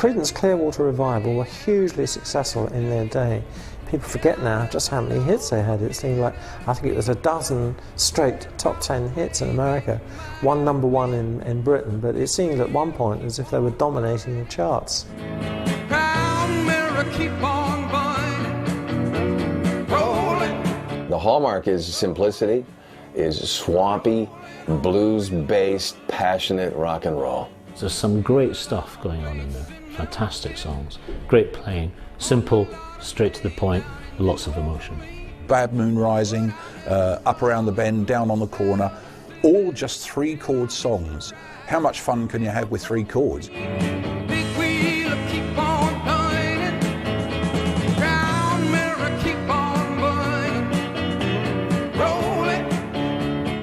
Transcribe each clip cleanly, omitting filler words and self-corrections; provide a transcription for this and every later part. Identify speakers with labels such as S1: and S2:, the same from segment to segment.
S1: Creedence Clearwater Revival were hugely successful in their day. People forget now just how many hits they had. It seemed like, I think it was a dozen straight top 10 hits in America, one number one in Britain, but it seemed at one point as if they were dominating the charts.
S2: Proud mirror, keep on burning, rolling.
S3: The hallmark is simplicity, is swampy, blues-based, passionate rock and roll.
S4: There's some great stuff going on in there. Fantastic songs, great playing, simple, straight to the point, lots of emotion.
S5: Bad Moon Rising, Up Around the Bend, Down on the Corner, all just 3-chord songs. How much fun can you have with 3 chords?
S2: Big wheel, keep on turning, round mirror, keep on burning, rolling.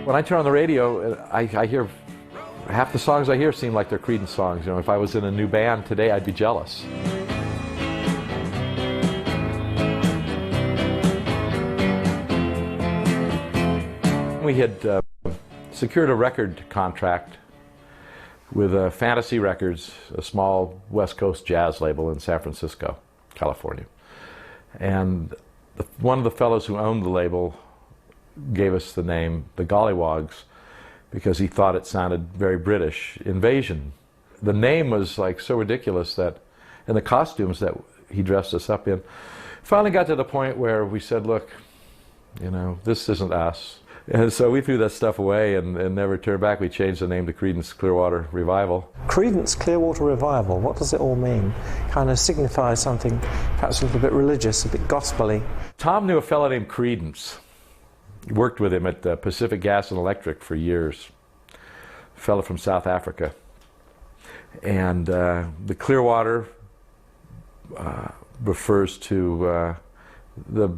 S6: When I turn on the radio, I hear half the songs I hear seem like they're Creedence songs. You know, if I was in a new band today, I'd be jealous. We had secured a record contract with Fantasy Records, a small West Coast jazz label in San Francisco, California. And one of the fellows who owned the label gave us the name the Gollywogs because he thought it sounded very British, Invasion. The name was like so ridiculous that, and the costumes that he dressed us up in, finally got to the point where we said, look, you know, this isn't us. And so we threw that stuff away and never turned back. We changed the name to Creedence Clearwater Revival.
S1: Creedence Clearwater Revival, what does it all mean? Kind of signifies something perhaps a little bit religious, a bit gospel-y.
S6: Tom knew a fellow named Creedence. He worked with him at Pacific Gas and Electric for years. A fellow from South Africa. And the Clearwater refers to the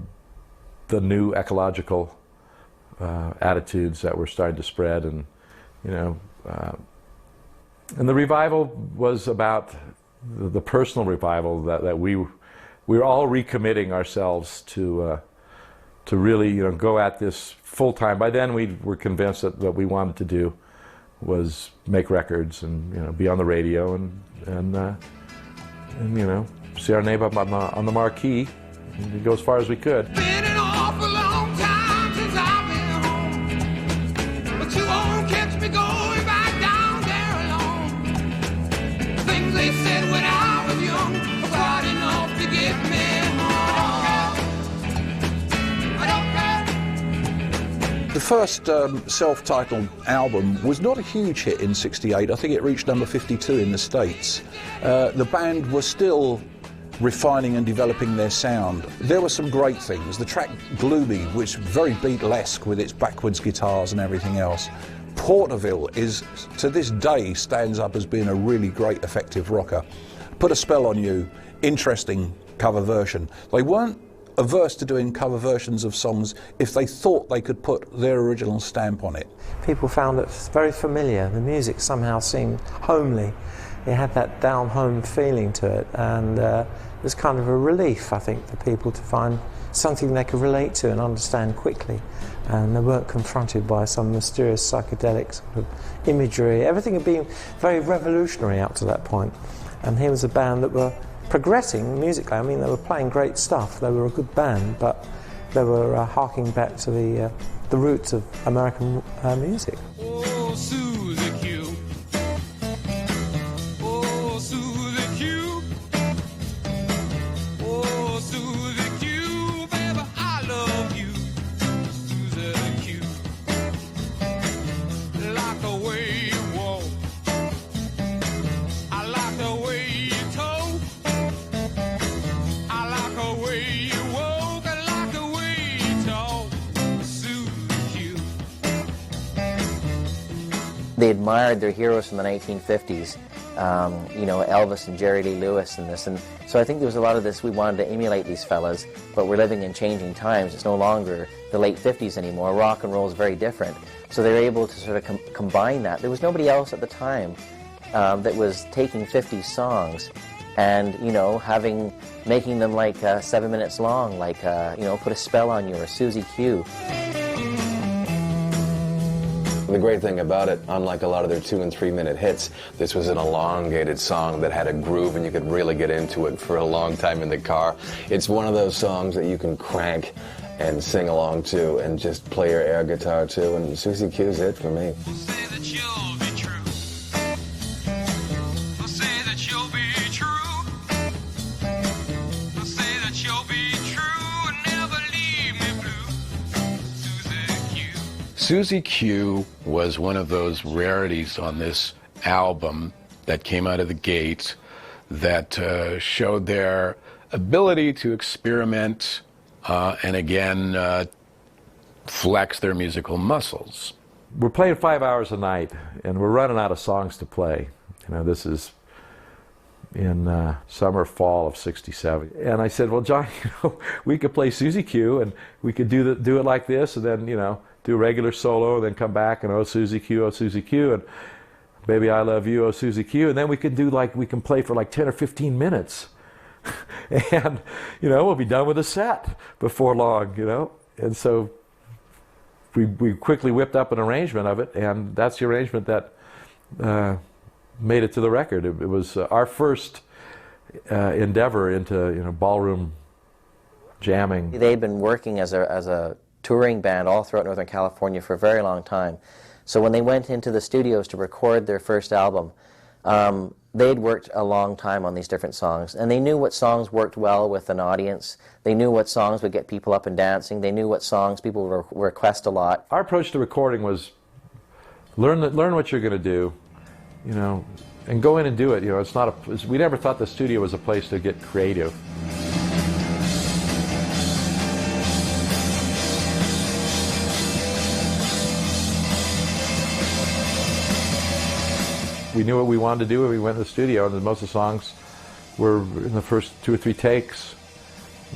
S6: new ecological attitudes that were starting to spread, and you know, and the revival was about the personal revival that we were all recommitting ourselves to really, you know, go at this full time. By then we were convinced that what we wanted to do was make records and, you know, be on the radio and you know, see our name up on the marquee and go as far as we could.
S2: Been an awful long time since I've been home, but you won't catch me going back down there alone. Things they said when I was young were quite enough to get me home. I don't care.
S5: The first self-titled album was not a huge hit in '68. I think it reached number 52 in the States. The band was still refining and developing their sound. There were some great things. The track Gloomy, which was very Beatlesque with its backwards guitars and everything else. Porterville is, to this day, stands up as being a really great, effective rocker. Put a Spell on You, interesting cover version. They weren't averse to doing cover versions of songs if they thought they could put their original stamp on it.
S1: People found it very familiar. The music somehow seemed homely. It had that down-home feeling to it, and it was kind of a relief, I think, for people to find something they could relate to and understand quickly, and they weren't confronted by some mysterious psychedelic sort of imagery. Everything had been very revolutionary up to that point, and here was a band that were progressing musically. I mean, they were playing great stuff, they were a good band, but they were harking back to the roots of American music.
S2: Oh, Susie Q. Oh, Susie Q. Oh, Susie Q. Baby, I love you. Susie Q. Like the way you walk. I like the way you talk. I like the way you walk. I like the way you talk. Susie Q.
S7: They admired their heroes from the 1950s, you know, Elvis and Jerry Lee Lewis and this, and so I think there was a lot of this, we wanted to emulate these fellas, but we're living in changing times. It's no longer the late 50s anymore. Rock and roll is very different, so they were able to sort of combine that. There was nobody else at the time that was taking 50s songs and, you know, making them like 7 minutes long, like, you know, Put a Spell on You or Susie Q.
S3: The great thing about it, unlike a lot of their 2- and 3-minute hits, this was an elongated song that had a groove and you could really get into it for a long time in the car. It's one of those songs that you can crank and sing along to and just play your air guitar to, and Susie Q's it for me.
S2: Say that you'll be true. Say that you'll be true. Say that you'll be true and never leave me blue. Susie Q.
S8: Susie Q was one of those rarities on this album that came out of the gate that showed their ability to experiment and again flex their musical muscles.
S6: We're playing 5 hours a night, and we're running out of songs to play. You know, this is in summer, fall of '67. And I said, well, John, you know, we could play Susie Q, and we could do it like this, and then, you know, do a regular solo, and then come back and oh Susie Q, and Baby I Love You, oh Susie Q, and then we could do we can play for like 10 or 15 minutes. And, you know, we'll be done with the set before long, you know. And so we quickly whipped up an arrangement of it, and that's the arrangement that made it to the record. It was our first endeavor into, you know, ballroom jamming.
S7: They'd been working as a touring band all throughout Northern California for a very long time. So when they went into the studios to record their first album, they'd worked a long time on these different songs, and they knew what songs worked well with an audience. They knew what songs would get people up and dancing. They knew what songs people would request a lot.
S6: Our approach to recording was learn what you're going to do, you know, and go in and do it. You know, it's not we never thought the studio was a place to get creative. We knew what we wanted to do when we went to the studio, and most of the songs were in the first 2 or 3 takes.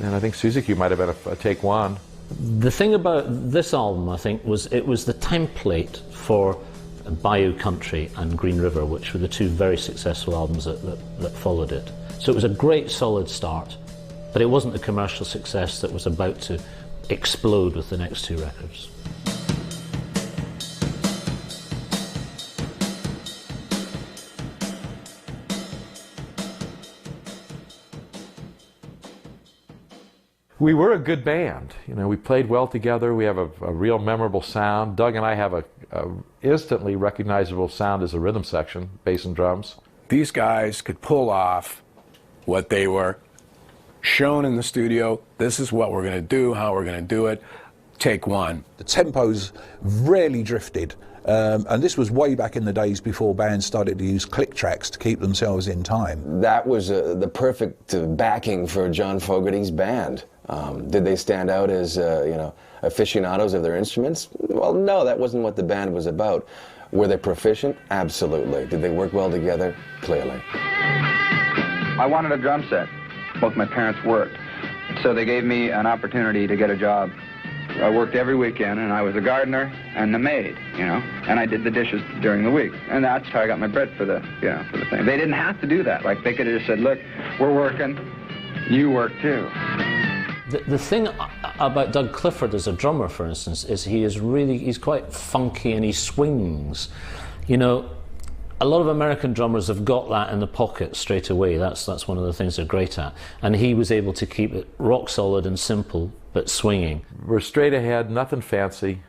S6: And I think Susie Q might have been a take 1.
S4: The thing about this album, I think, was it was the template for Bayou Country and Green River, which were the 2 very successful albums that followed it. So it was a great solid start, but it wasn't the commercial success that was about to explode with the next 2 records.
S6: We were a good band. You know, we played well together. We have a real memorable sound. Doug and I have a instantly recognizable sound as a rhythm section, bass and drums.
S8: These guys could pull off what they were shown in the studio. This is what we're going to do, how we're going to do it. Take 1.
S5: The tempos rarely drifted, and this was way back in the days before bands started to use click tracks to keep themselves in time.
S3: That was the perfect backing for John Fogerty's band. Did they stand out as, you know, aficionados of their instruments? Well, no, that wasn't what the band was about. Were they proficient? Absolutely. Did they work well together? Clearly.
S9: I wanted a drum set. Both my parents worked, so they gave me an opportunity to get a job. I worked every weekend, and I was a gardener and the maid, you know, and I did the dishes during the week. And that's how I got my bread for the, you know, for the thing. They didn't have to do that. Like, they could have just said, look, we're working, you work too.
S4: The thing about Doug Clifford as a drummer, for instance, is he's quite funky and he swings. You know, a lot of American drummers have got that in the pocket straight away. That's one of the things they're great at. And he was able to keep it rock solid and simple, but swinging.
S6: We're straight ahead, nothing fancy.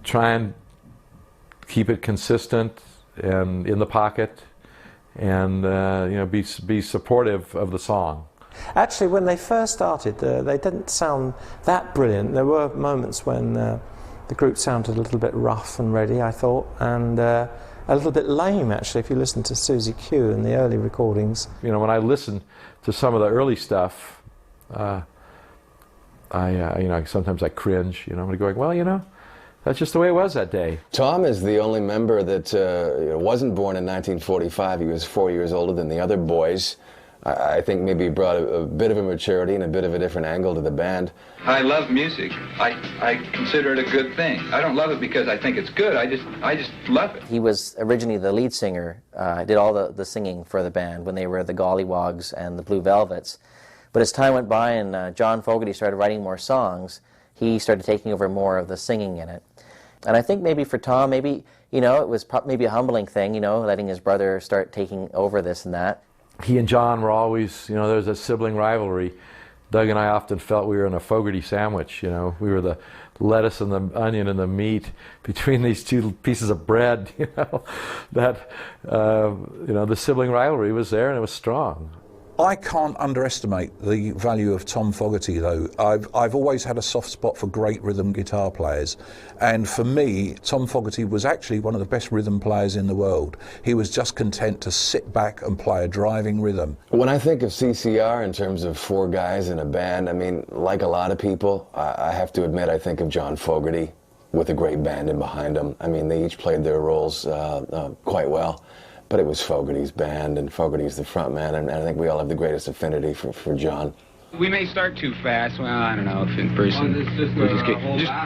S6: Try and keep it consistent and in the pocket, and you know, be supportive of the song.
S1: Actually, when they first started, they didn't sound that brilliant. There were moments when the group sounded a little bit rough and ready, I thought, and a little bit lame, actually, if you listen to Susie Q in the early recordings.
S6: You know, when I listen to some of the early stuff, you know, sometimes I cringe. You know, I'm going, well, you know, that's just the way it was that day.
S3: Tom is the only member that wasn't born in 1945. He was 4 years older than the other boys. I think maybe he brought a bit of a maturity and a bit of a different angle to the band.
S9: I love music. I consider it a good thing. I don't love it because I think it's good. I just love it.
S7: He was originally the lead singer, did all the singing for the band when they were the Gollywogs and the Blue Velvets. But as time went by and John Fogerty started writing more songs, he started taking over more of the singing in it. And I think maybe for Tom, maybe, you know, it was maybe a humbling thing, you know, letting his brother start taking over this and that.
S6: He and John were always, you know, there was a sibling rivalry. Doug and I often felt we were in a Fogerty sandwich, you know. We were the lettuce and the onion and the meat between these two pieces of bread, you know. That, you know, the sibling rivalry was there and it was strong.
S5: I can't underestimate the value of Tom Fogerty, though. I've always had a soft spot for great rhythm guitar players, and for me, Tom Fogerty was actually one of the best rhythm players in the world. He was just content to sit back and play a driving rhythm.
S3: When I think of CCR in terms of 4 guys in a band, I mean, like a lot of people, I have to admit I think of John Fogerty with a great band in behind him. I mean, they each played their roles quite well. But it was Fogerty's band, and Fogerty's the front man, and I think we all have the greatest affinity for John.
S9: We may start too fast. Well, I don't know if in person.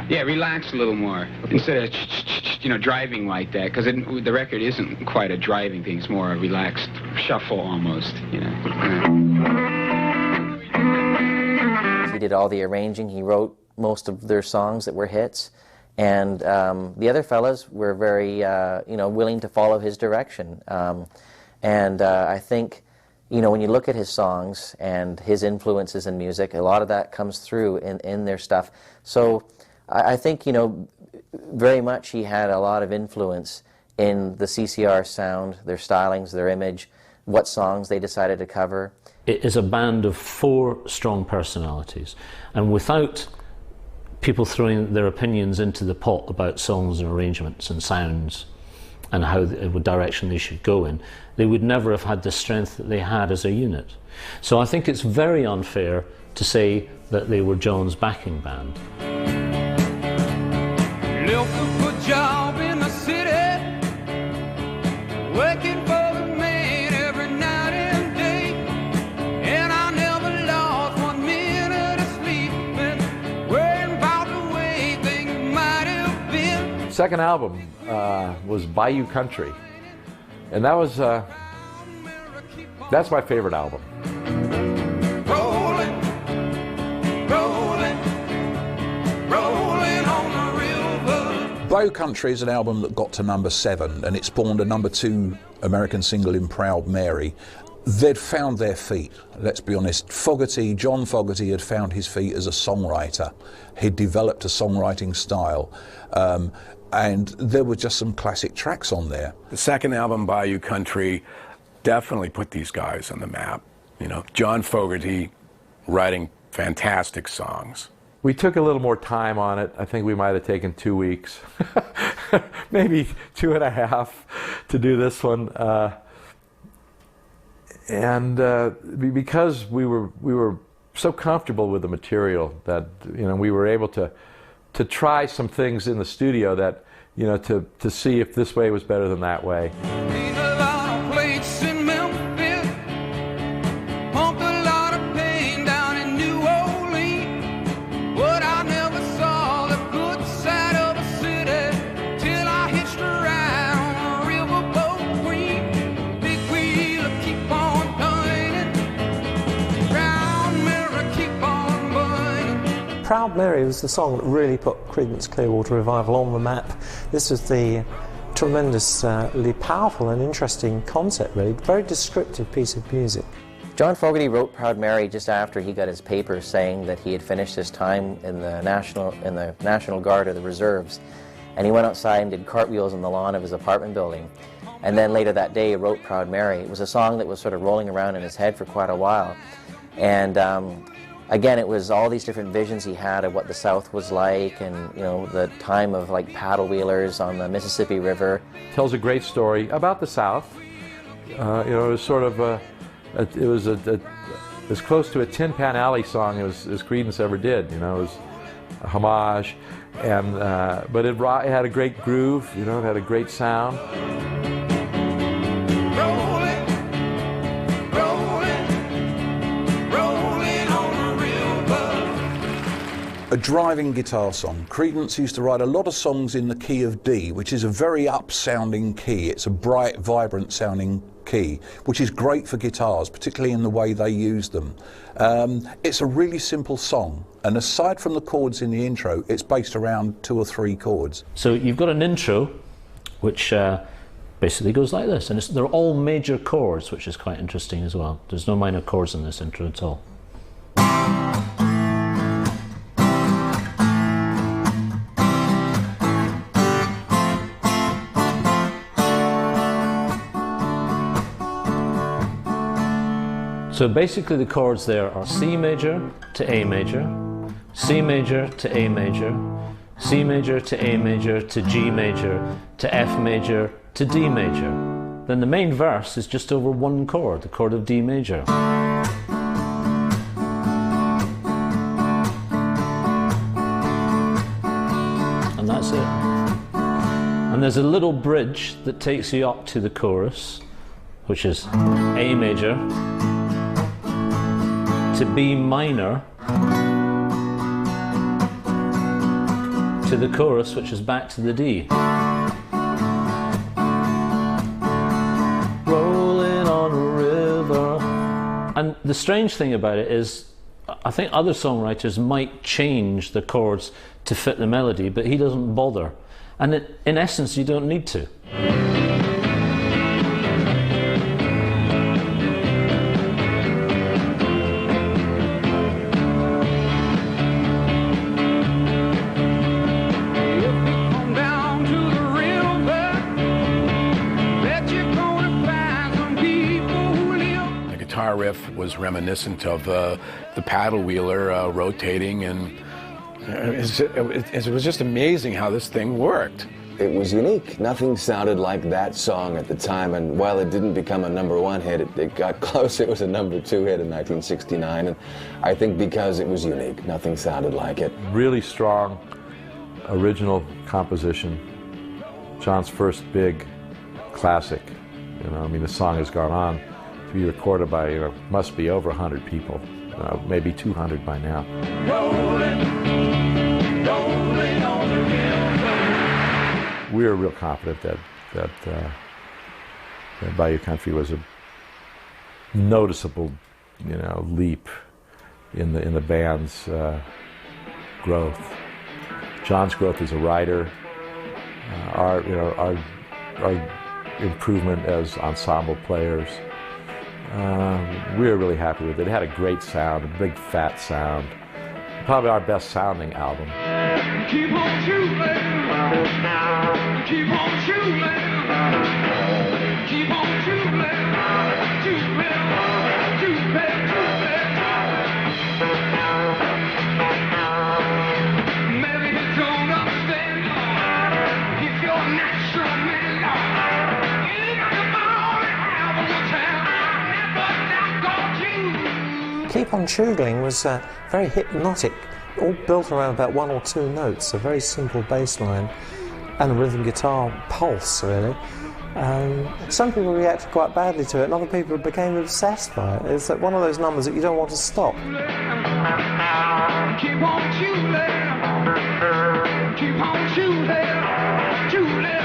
S9: Yeah, relax a little more instead of you know, driving like that, because the record isn't quite a driving thing. It's more a relaxed shuffle almost. You know.
S7: He did all the arranging. He wrote most of their songs that were hits. And the other fellas were very, you know, willing to follow his direction. I think, you know, when you look at his songs and his influences in music, a lot of that comes through in their stuff. So I think, you know, very much he had a lot of influence in the CCR sound, their stylings, their image, what songs they decided to cover.
S4: It is a band of 4 strong personalities, and without people throwing their opinions into the pot about songs and arrangements and sounds and how what direction they should go in, they would never have had the strength that they had as a unit. So I think it's very unfair to say that they were John's backing band.
S2: Looking for a job in the city, working for the man every night and day, and I never lost 1 minute of sleep, worrying about the way things might have been.
S6: Second album was Bayou Country, and that was that's my favorite album.
S2: Rolling, rolling, rolling on the river.
S5: Bayou Country is an album that got to number 7, and it spawned a number 2 American single in Proud Mary. They'd found their feet, let's be honest. John Fogerty had found his feet as a songwriter. He'd developed a songwriting style, and there were just some classic tracks on there.
S8: The second album, Bayou Country, definitely put these guys on the map. You know, John Fogerty writing fantastic songs.
S6: We took a little more time on it. I think we might have taken 2 weeks, maybe 2.5 to do this one. Because we were so comfortable with the material that, you know, we were able to try some things in the studio that, you know, to see if this way was better than that way.
S2: Ain't a lot of plates in Memphis, pumped a lot of pain down in New Orleans, but I never saw the good side of a city till I hitched a ride on a riverboat queen. Big wheel keep on turning, round mirror keep on burning.
S1: Proud Mary was the song that really put Creedence Clearwater Revival on the map. This was the tremendously powerful and interesting concept, really. Very descriptive piece of music.
S7: John Fogerty wrote Proud Mary just after he got his papers saying that he had finished his time in the National Guard or the Reserves, and he went outside and did cartwheels on the lawn of his apartment building. And then later that day he wrote Proud Mary. It was a song that was sort of rolling around in his head for quite a while. And again, it was all these different visions he had of what the South was like, and, you know, the time of like paddle wheelers on the Mississippi River.
S6: Tells a great story about the South. You know, it was sort of as close to a Tin Pan Alley song as Creedence ever did. You know, it was a homage, and but it had a great groove. You know, it had a great sound.
S5: A driving guitar song. Creedence used to write a lot of songs in the key of D, which is a very up-sounding key. It's a bright, vibrant-sounding key, which is great for guitars, particularly in the way they use them. It's a really simple song, and aside from the chords in the intro, it's based around 2 or 3 chords.
S4: So you've got an intro, which basically goes like this, and they're all major chords, which is quite interesting as well. There's no minor chords in this intro at all. So basically the chords there are C major to A major, C major to A major, C major to A major to G major to F major to D major. Then the main verse is just over 1 chord, the chord of D major. And that's it. And there's a little bridge that takes you up to the chorus, which is A major to B minor to the chorus, which is back to the D. Rolling on a river. And the strange thing about it is, I think other songwriters might change the chords to fit the melody, but he doesn't bother. And in essence, you don't need to.
S8: Riff was reminiscent of the paddle wheeler rotating, and it was just amazing how this thing worked.
S3: It was unique. Nothing sounded like that song at the time, and while it didn't become a #1 hit, it got close. It was a #2 hit in 1969, and I think because it was unique, nothing sounded like it.
S6: Really strong, original composition. John's first big classic. You know, I mean, the song has gone on to be recorded by, you know, must be over 100 people, maybe 200 by now.
S2: Rolling on the river.
S6: We were real confident that Bayou Country was a noticeable, you know, leap in the band's growth. John's growth as a writer, our improvement as ensemble players. We were really happy with it. It had a great sound, a big fat sound. Probably our best sounding album.
S2: Keep on shooting, keep on shooting, keep on shooting, maybe you don't understand if you're natural man.
S1: Keep On Choogling was very hypnotic, all built around about 1 or 2 notes, a very simple bass line and a rhythm guitar pulse, really. Some people reacted quite badly to it, and other people became obsessed by it. It's one of those numbers that you don't want to stop.
S2: Keep on choogling, keep on choogling, choogling,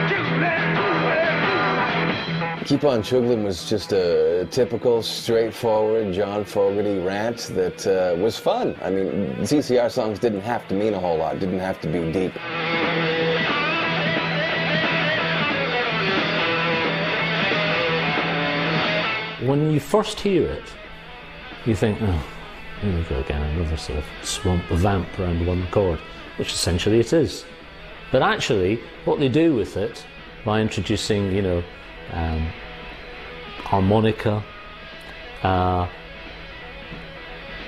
S2: choogling, choogling.
S3: Keep On Choogling was just a typical, straightforward John Fogerty rant that was fun. I mean, CCR songs didn't have to mean a whole lot, didn't have to be deep.
S4: When you first hear it, you think, oh, here we go again, another sort of swamp of vamp around 1 chord, which essentially it is. But actually, what they do with it, by introducing, you know, harmonica,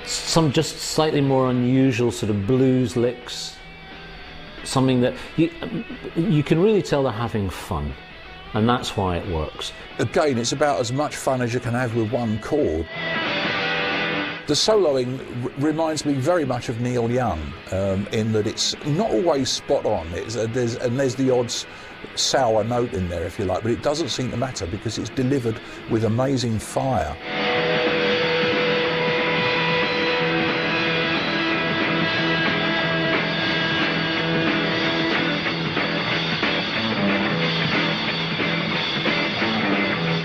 S4: some just slightly more unusual sort of blues licks, something that you can really tell they're having fun, and that's why it works.
S5: Again, it's about as much fun as you can have with 1 chord. The soloing reminds me very much of Neil Young, in that it's not always spot on. There's the odd sour note in there, if you like, but it doesn't seem to matter because it's delivered with amazing fire.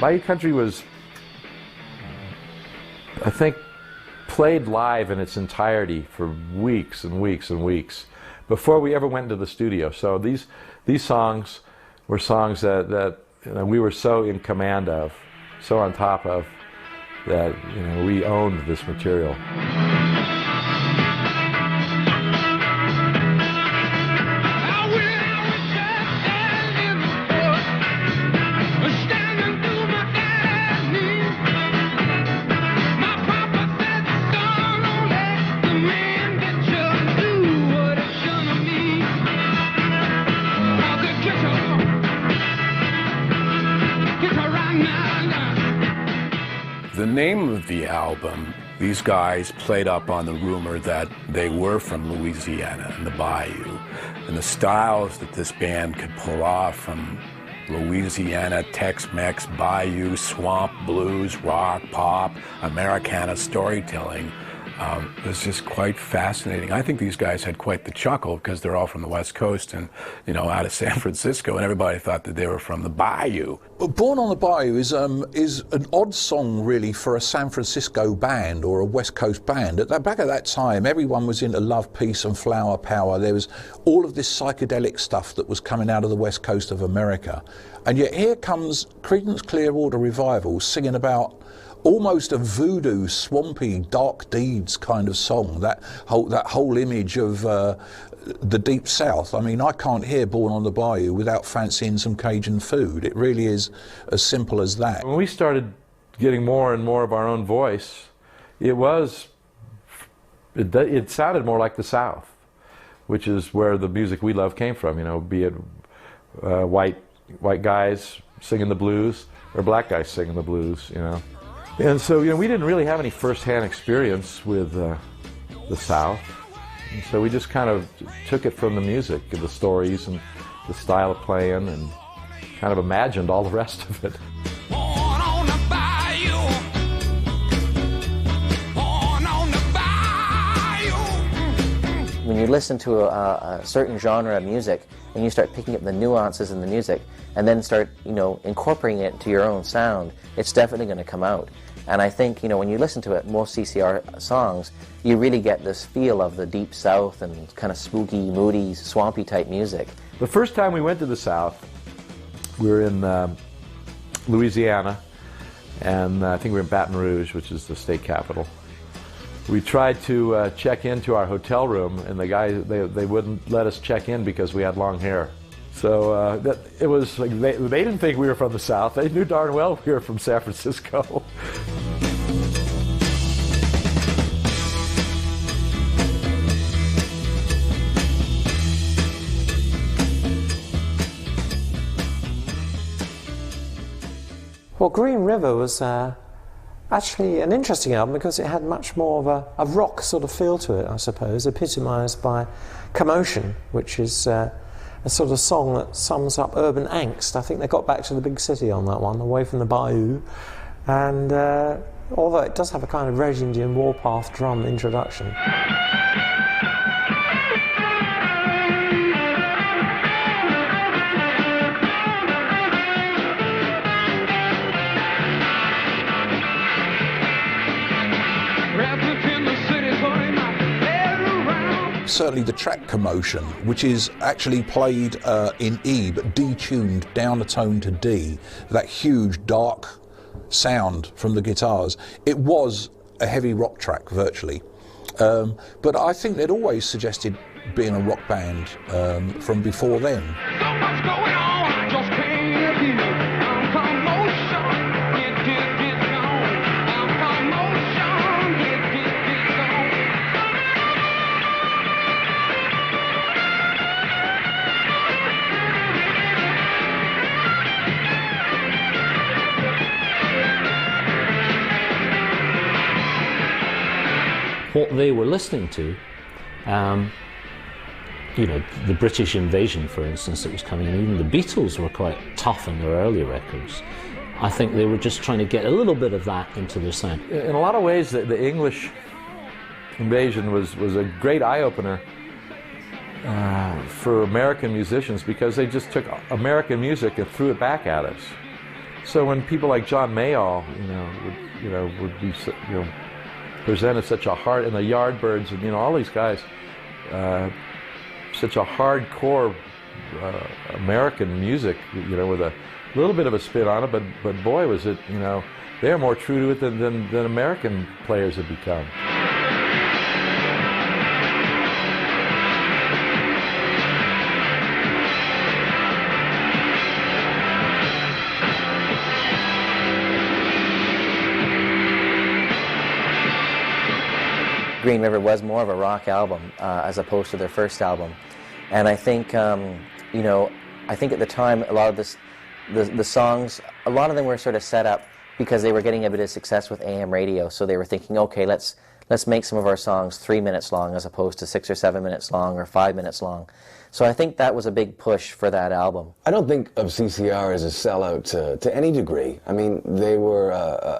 S6: Bayou Country was, I think, played live in its entirety for weeks and weeks and weeks before we ever went into the studio. So these songs were songs that we were so in command of, so on top of, that we owned this material.
S8: The name of the album, these guys played up on the rumor that they were from Louisiana and the Bayou, and the styles that this band could pull off from Louisiana, Tex-Mex, Bayou, swamp, blues, rock, pop, Americana storytelling was just quite fascinating. I think these guys had quite the chuckle because they're all from the West Coast and, out of San Francisco, and everybody thought that they were from the Bayou.
S5: Well, Born on the Bayou is an odd song, really, for a San Francisco band or a West Coast band. Back at that time, everyone was into love, peace and flower power. There was all of this psychedelic stuff that was coming out of the West Coast of America. And yet here comes Creedence Clearwater Revival singing about almost a voodoo, swampy, dark deeds kind of song, that whole image of the Deep South. I mean, I can't hear Born on the Bayou without fancying some Cajun food. It really is as simple as that.
S6: When we started getting more and more of our own voice, it sounded more like the South, which is where the music we love came from, be it white guys singing the blues or black guys singing the blues, And so, we didn't really have any first-hand experience with the South. And so we just kind of took it from the music, the stories and the style of playing, and kind of imagined all the rest of it.
S7: When you listen to a certain genre of music and you start picking up the nuances in the music and then start, incorporating it into your own sound, it's definitely going to come out. And I think, when you listen to it, most CCR songs, you really get this feel of the Deep South and kind of spooky, moody, swampy type music.
S6: The first time we went to the South, we were in Louisiana, and I think we were in Baton Rouge, which is the state capital. We tried to check into our hotel room, and the guys, they wouldn't let us check in because we had long hair. So it was like they didn't think we were from the South. They knew darn well we were from San Francisco.
S1: Well, Green River was actually an interesting album because it had much more of a rock sort of feel to it, I suppose, epitomised by Commotion, which is a sort of song that sums up urban angst. I think they got back to the big city on that one, away from the bayou, and although it does have a kind of Red Indian warpath drum introduction.
S5: Certainly the track Commotion, which is actually played in E but detuned down a tone to D, that huge dark sound from the guitars. It was a heavy rock track virtually, but I think they'd always suggested being a rock band from before then.
S2: So much going on, I just can't keep it. I'm commotion, get on. I'm commotion, get on.
S4: What they were listening to, the British invasion, for instance, that was coming in. Even the Beatles were quite tough in their early records. I think they were just trying to get a little bit of that into their sound.
S6: In a lot of ways, the English invasion was a great eye-opener for American musicians, because they just took American music and threw it back at us. So when people like John Mayall, would be, presented such a hard, and the Yardbirds, and all these guys, such a hardcore American music, with a little bit of a spin on it, but boy, was it, they're more true to it than American players have become.
S7: Green River was more of a rock album as opposed to their first album, and I think I think at the time a lot of the songs, a lot of them were sort of set up because they were getting a bit of success with AM radio, so they were thinking, okay, let's make some of our songs 3 minutes long as opposed to 6 or 7 minutes long or 5 minutes long. So I think that was a big push for that album.
S3: I don't think of CCR as a sellout to any degree. I mean, they were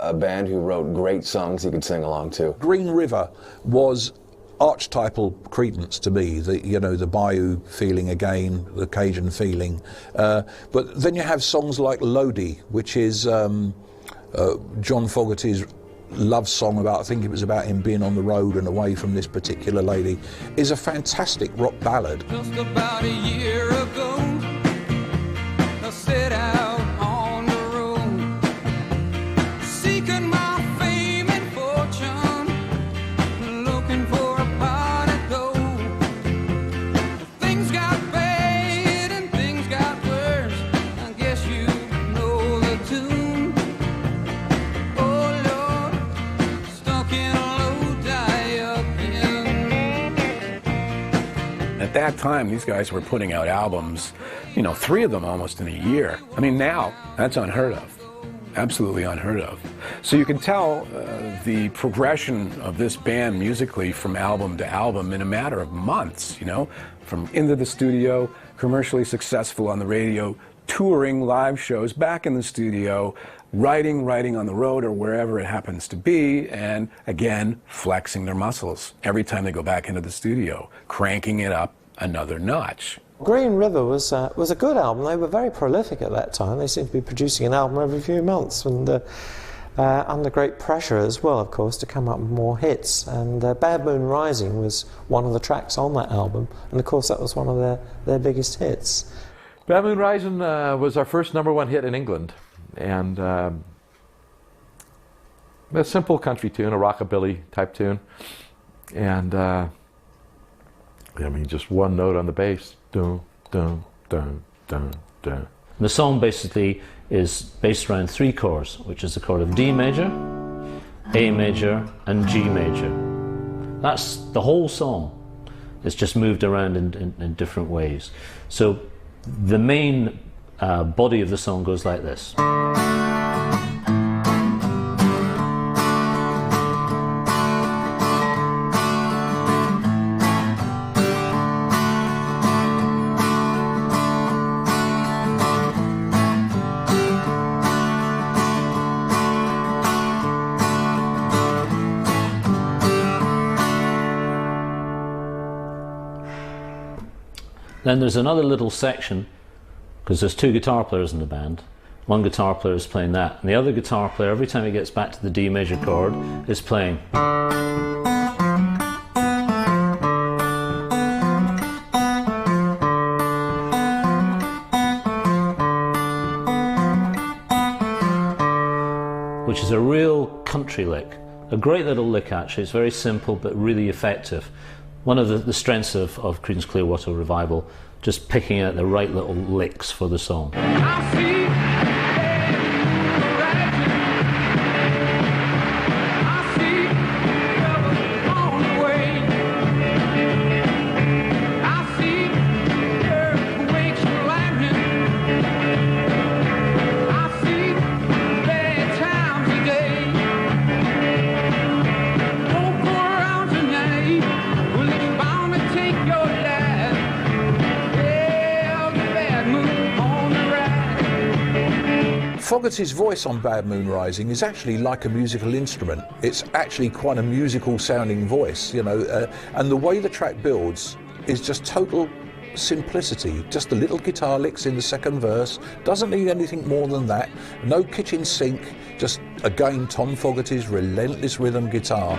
S3: a band who wrote great songs you could sing along to.
S5: Green River was archetypal Creedence to me, the Bayou feeling again, the Cajun feeling. But then you have songs like Lodi, which is John Fogerty's love song about, I think it was about him being on the road and away from this particular lady, is a fantastic rock ballad.
S2: Just about a year ago, I set out on the road, seeking my fame and fortune, looking for a pot of gold. Things got bad and things got worse, I guess you know the tune.
S8: At that time, these guys were putting out albums, 3 of them almost in a year. I mean, now, that's unheard of. Absolutely unheard of. So you can tell the progression of this band musically from album to album in a matter of months, from into the studio, commercially successful on the radio, touring live shows, back in the studio, writing on the road or wherever it happens to be, and again, flexing their muscles every time they go back into the studio, cranking it up another notch.
S1: Green River was a good album. They were very prolific at that time. They seemed to be producing an album every few months, and under great pressure as well, of course, to come up with more hits. And Bad Moon Rising was one of the tracks on that album, and of course that was one of their biggest hits.
S6: Bad Moon Rising was our first #1 hit in England, and a simple country tune, a rockabilly type tune, and just one note on the bass. Dun, dun, dun, dun, dun.
S4: The song basically is based around 3 chords, which is the chord of D major, A major, and G major. That's the whole song. It's just moved around in different ways. So the main body of the song goes like this. Then there's another little section, because there's 2 guitar players in the band. One guitar player is playing that, and the other guitar player, every time he gets back to the D major chord, is playing. Which is a real country lick. A great little lick actually. It's very simple but really effective. One of the strengths of Creedence Clearwater Revival, just picking out the right little licks for the song.
S5: Fogerty's voice on Bad Moon Rising is actually like a musical instrument. It's actually quite a musical sounding voice, and the way the track builds is just total simplicity, just the little guitar licks in the second verse, doesn't need anything more than that, no kitchen sink, just again Tom Fogerty's relentless rhythm guitar.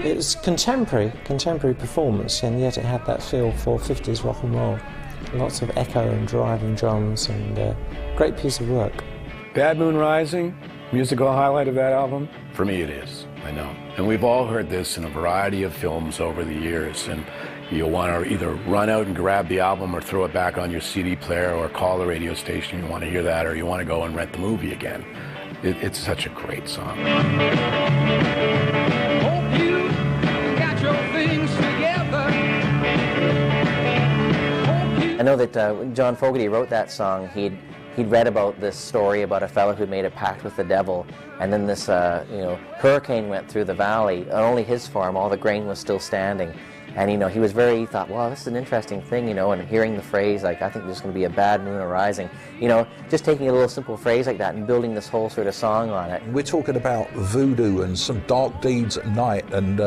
S1: It was contemporary performance, and yet it had that feel for 50s rock and roll. Lots of echo and driving drums, and great piece of work.
S10: Bad Moon Rising, musical highlight of that album?
S8: For me it is, I know. And we've all heard this in a variety of films over the years, and you'll want to either run out and grab the album or throw it back on your CD player or call the radio station if you want to hear that, or you want to go and rent the movie again. It's such a great song.
S2: Hope you got your things together.
S7: I know that when John Fogerty wrote that song, he'd read about this story about a fellow who made a pact with the devil, and then this hurricane went through the valley. On only his farm, all the grain was still standing, and he thought, wow, this is an interesting thing, and hearing the phrase, like, I think there's going to be a bad moon arising, just taking a little simple phrase like that and building this whole sort of song on it.
S5: We're talking about voodoo and some dark deeds at night, and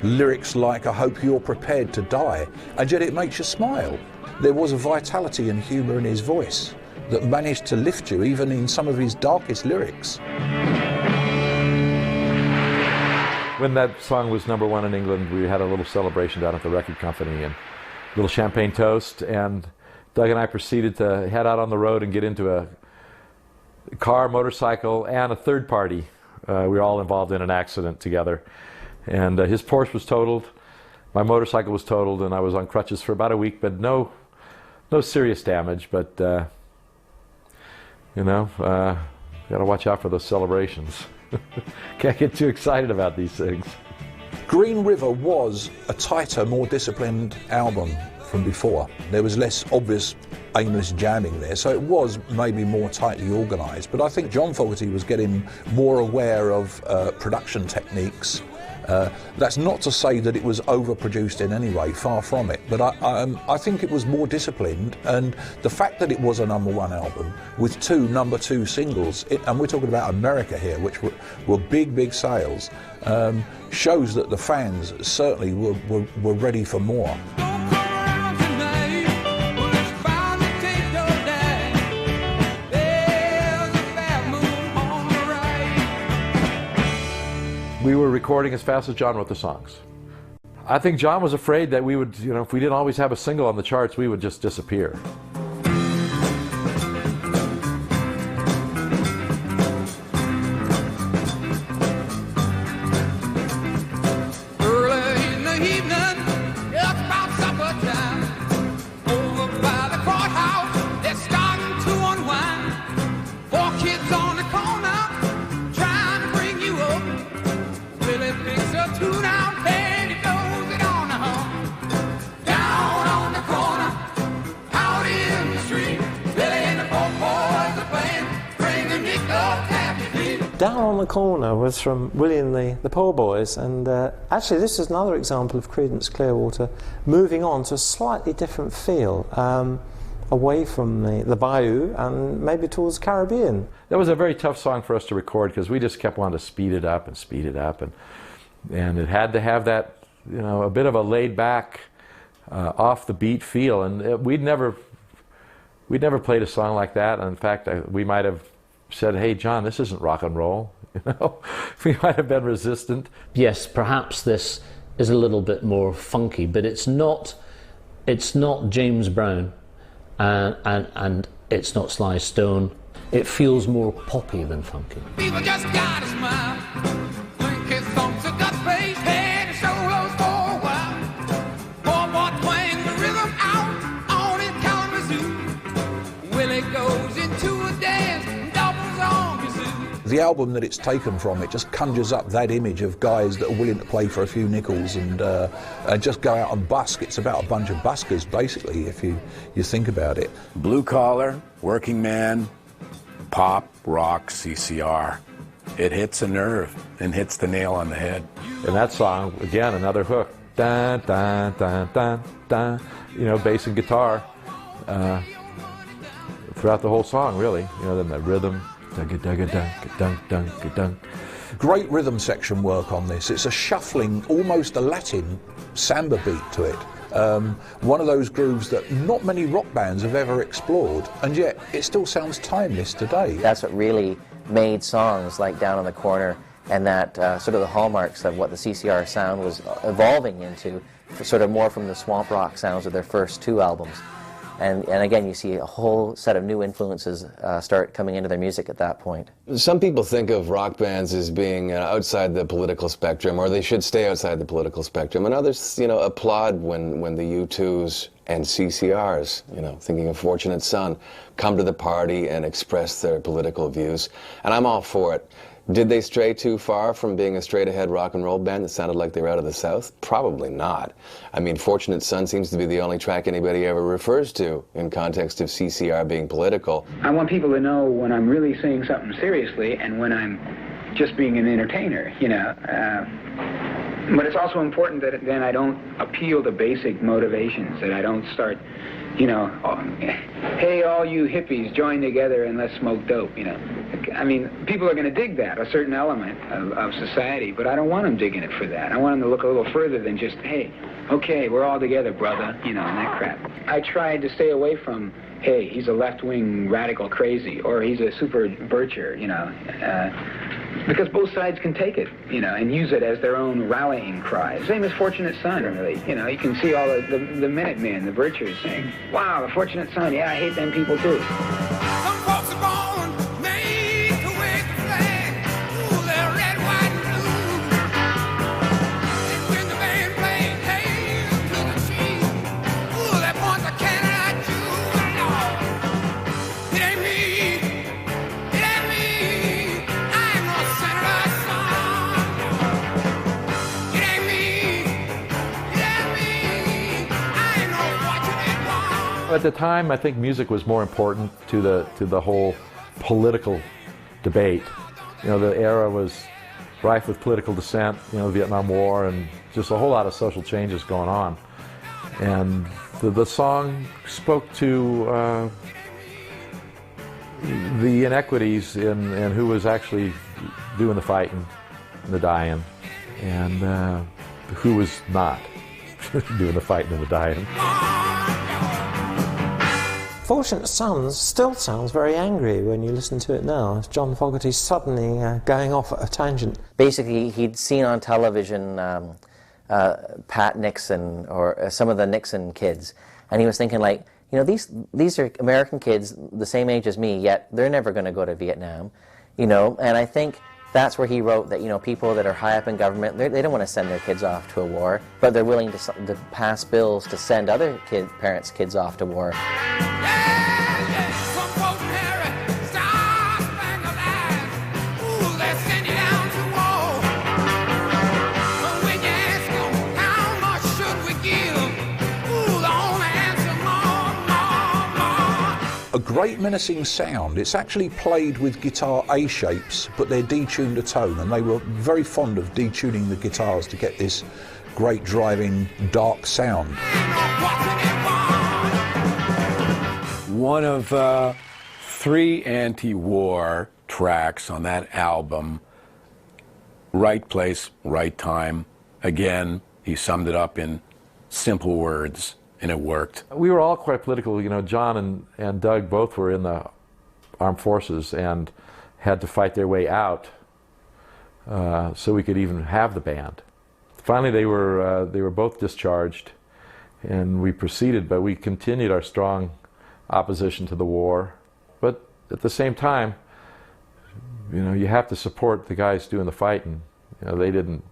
S5: lyrics like, I hope you're prepared to die, and yet it makes you smile. There was a vitality and humour in his voice that managed to lift you even in some of his darkest lyrics.
S6: When that song was #1 in England, we had a little celebration down at the record company and a little champagne toast, and Doug and I proceeded to head out on the road and get into a car, motorcycle, and a third party. We were all involved in an accident together, and his Porsche was totaled, my motorcycle was totaled, and I was on crutches for about a week, but no serious damage, but gotta watch out for those celebrations. Can't get too excited about these things.
S5: Green River was a tighter, more disciplined album from before. There was less obvious aimless jamming there, so it was maybe more tightly organised, but I think John Fogerty was getting more aware of production techniques. That's not to say that it was overproduced in any way, far from it, but I think it was more disciplined, and the fact that it was a #1 album with 2 #2 singles, and we're talking about America here, which were big sales, shows that the fans certainly were ready for more.
S6: We were recording as fast as John wrote the songs. I think John was afraid that we would, if we didn't always have a single on the charts, we would just disappear.
S1: Down on the Corner was from William the Poor Boys, and actually this is another example of Creedence Clearwater moving on to a slightly different feel, away from the Bayou and maybe towards the Caribbean.
S6: That was a very tough song for us to record because we just kept wanting to speed it up, and it had to have that, a bit of a laid back, off the beat feel, and we'd never played a song like that. And in fact, we might have said, hey John, this isn't rock and roll, we might have been resistant.
S4: Yes, perhaps this is a little bit more funky, but it's not James Brown, and it's not Sly Stone. It feels more poppy than funky.
S2: People just gotta smile. Think his songs have got face, head and shoulders for a while. Poor boy twang the rhythm out on his Kalamazoo. Willie goes into a dance.
S5: The album that it's taken from, it just conjures up that image of guys that are willing to play for a few nickels and just go out and busk. It's about a bunch of buskers, basically, if you think about it.
S8: Blue collar, working man, pop, rock, CCR. It hits a nerve and hits the nail on the head.
S6: And that song, again, another hook. Dun, dun, dun, dun, dun. Bass and guitar throughout the whole song, really. Then the rhythm.
S5: Great rhythm section work on this. It's a shuffling, almost a Latin samba beat to it. One of those grooves that not many rock bands have ever explored, and yet it still sounds timeless today.
S7: That's what really made songs like Down on the Corner and that sort of the hallmarks of what the CCR sound was evolving into, sort of more from the swamp rock sounds of their first two albums. And again, you see a whole set of new influences start coming into their music at that point.
S3: Some people think of rock bands as being outside the political spectrum, or they should stay outside the political spectrum, and others, applaud when the U2s and CCRs, thinking of Fortunate Son, come to the party and express their political views, and I'm all for it. Did they stray too far from being a straight-ahead rock and roll band that sounded like they were out of the South? Probably not. I mean, Fortunate Son seems to be the only track anybody ever refers to in context of CCR being political.
S9: I want people to know when I'm really saying something seriously and when I'm just being an entertainer, But it's also important that then I don't appeal to basic motivations, that I don't start, hey, all you hippies, join together and let's smoke dope, I mean, people are going to dig that, a certain element of society, but I don't want them digging it for that. I want them to look a little further than just, hey, okay, we're all together, brother, and that crap. I tried to stay away from, hey, he's a left-wing radical crazy, or he's a super bircher, because both sides can take it, and use it as their own rallying cry. Same as Fortunate Son, really. You can see all the Minutemen, the birchers saying, wow, the Fortunate Son, yeah, I hate them people too.
S2: Some folks are born made to wave the flag. Ooh, they're red, white, and blue. And when the band plays Hail to the Chief, ooh, they point the cannon at you. Lord, it ain't me. It ain't me. I ain't no senator's son. It ain't me. It ain't me. I ain't no fortunate one.
S6: At the time, I think music was more important to the whole political debate. The era was rife with political dissent, the Vietnam War, and just a whole lot of social changes going on. And the song spoke to the inequities in who was actually doing the fighting and the dying, and who was not doing the fighting and the dying.
S1: Fortunate Son still sounds very angry when you listen to it now. It's John Fogerty suddenly going off at a tangent.
S7: Basically, he'd seen on television Pat Nixon or some of the Nixon kids, and he was thinking, like, these are American kids the same age as me, yet they're never going to go to Vietnam, and I think that's where he wrote that, people that are high up in government, they don't want to send their kids off to a war, but they're willing to pass bills to send other parents' kids off to war.
S5: A great menacing sound. It's actually played with guitar A shapes, but they're detuned a tone, and they were very fond of detuning the guitars to get this great driving dark sound.
S8: One of 3 anti-war tracks on that album, right place, right time. Again, he summed it up in simple words, and it worked.
S6: We were all quite political. John and Doug both were in the armed forces and had to fight their way out so we could even have the band. Finally, they were both discharged, and we proceeded, but we continued our strong opposition to the war. But at the same time, you have to support the guys doing the fighting. They didn't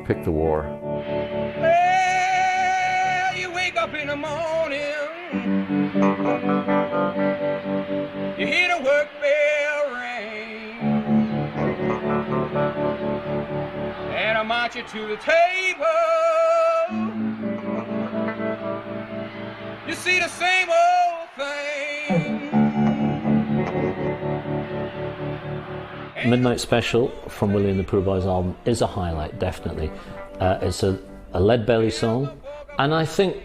S6: pick the war.
S2: Well, you wake up in the morning, you hear the work bell ring, and I march you to the table. You see the same old thing.
S4: Midnight Special from Willie and the Poor Boys album is a highlight, definitely. It's a lead belly song, and I think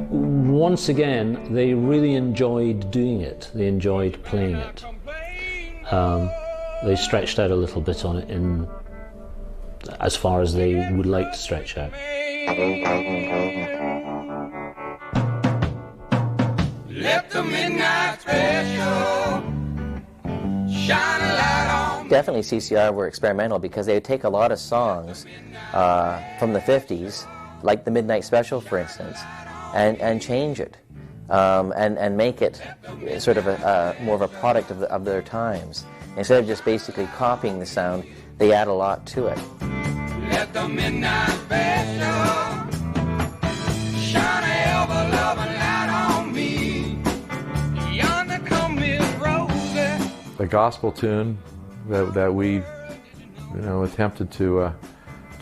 S4: once again they really enjoyed doing it. They enjoyed playing it. They stretched out a little bit on it in as far as they would like to stretch out.
S2: Let the midnight special shine a light on.
S7: Definitely CCR were experimental because they would take a lot of songs from the 50s, like the Midnight Special, for instance, and change it and make it sort of more of a product of their times. Instead of just basically copying the sound, they add a lot to it.
S2: Let the midnight special shine a ever-loving light on me. Yonder come Miss Rosie.
S6: The gospel tune that we, attempted to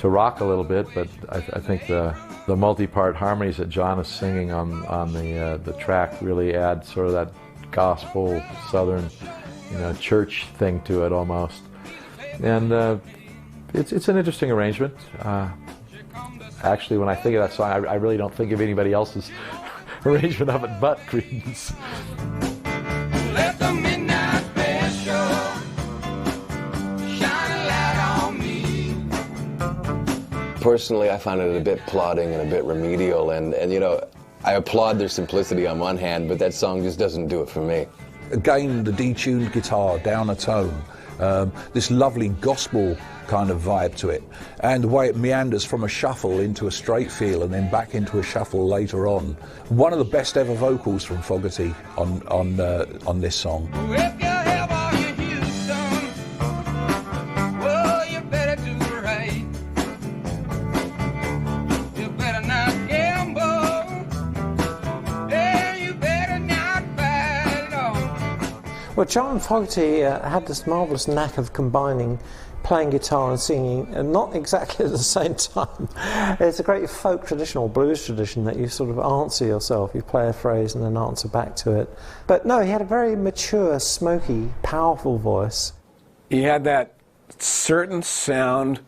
S6: rock a little bit, but I think the multi-part harmonies that John is singing on the track really add sort of that gospel southern, church thing to it almost, and it's an interesting arrangement. Actually, when I think of that song, I really don't think of anybody else's arrangement of it but Creedence.
S2: Let the midnight special shine a light on me.
S3: Personally, I found it a bit plodding and a bit remedial, and I applaud their simplicity on one hand, but that song just doesn't do it for me.
S5: Again, the detuned guitar, down a tone, this lovely gospel kind of vibe to it, and the way it meanders from a shuffle into a straight feel and then back into a shuffle later on. One of the best ever vocals from Fogerty on this song.
S2: If you have all your Houston, well, you better do right. You better not gamble, and you better not bet it on.
S1: Well, John Fogerty had this marvellous knack of combining playing guitar and singing, and not exactly at the same time. It's a great folk tradition or blues tradition that you sort of answer yourself. You play a phrase and then answer back to it. But no, he had a very mature, smoky, powerful voice.
S10: He had that certain sound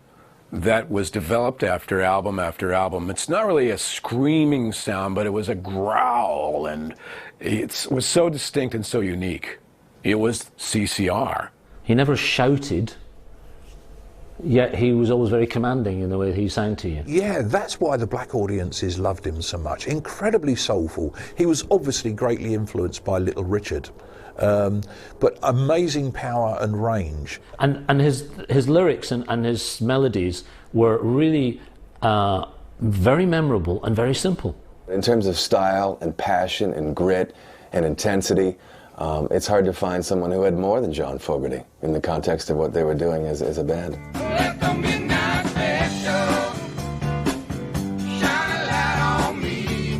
S10: that was developed after album after album. It's not really a screaming sound, but it was a growl, and it was so distinct and so unique. It was CCR.
S4: He never shouted, yet he was always very commanding in the way he sang to you.
S5: Yeah, that's why the black audiences loved him so much. Incredibly soulful. He was obviously greatly influenced by Little Richard, but amazing power and range.
S4: And his lyrics and his melodies were really very memorable and very simple.
S3: In terms of style and passion and grit and intensity, it's hard to find someone who had more than John Fogerty in the context of what they were doing as a band.
S2: Let the midnight special shine a light on me.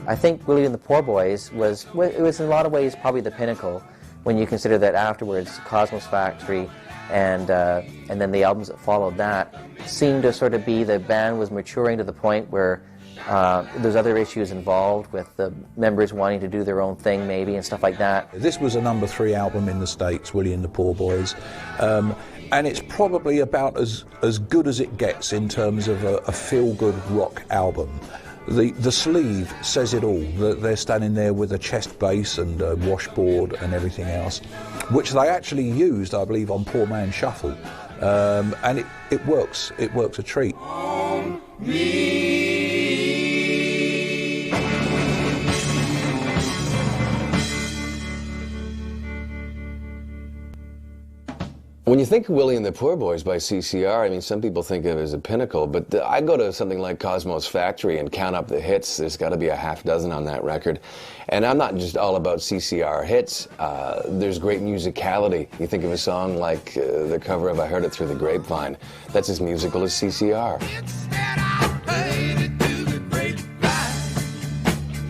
S7: I think Willie and the Poor Boys was in a lot of ways probably the pinnacle when you consider that afterwards Cosmos Factory and then the albums that followed that seemed to sort of be the band was maturing to the point where there's other issues involved with the members wanting to do their own thing maybe and stuff like that.
S5: This was a #3 album in the States, Willie and the Poor Boys, and it's probably about as good as it gets in terms of a feel-good rock album. The sleeve says it all. They're standing there with a chest bass and a washboard and everything else, which they actually used, I believe, on Poor Man Shuffle, and it works. It works a treat.
S3: When you think of Willie and the Poor Boys by CCR, I mean, some people think of it as a pinnacle, but I go to something like Cosmos Factory and count up the hits. There's got to be a half dozen on that record. And I'm not just all about CCR hits. There's great musicality. You think of a song like the cover of I Heard It Through the Grapevine. That's as musical as CCR.
S2: Instead I played it to the grapevine.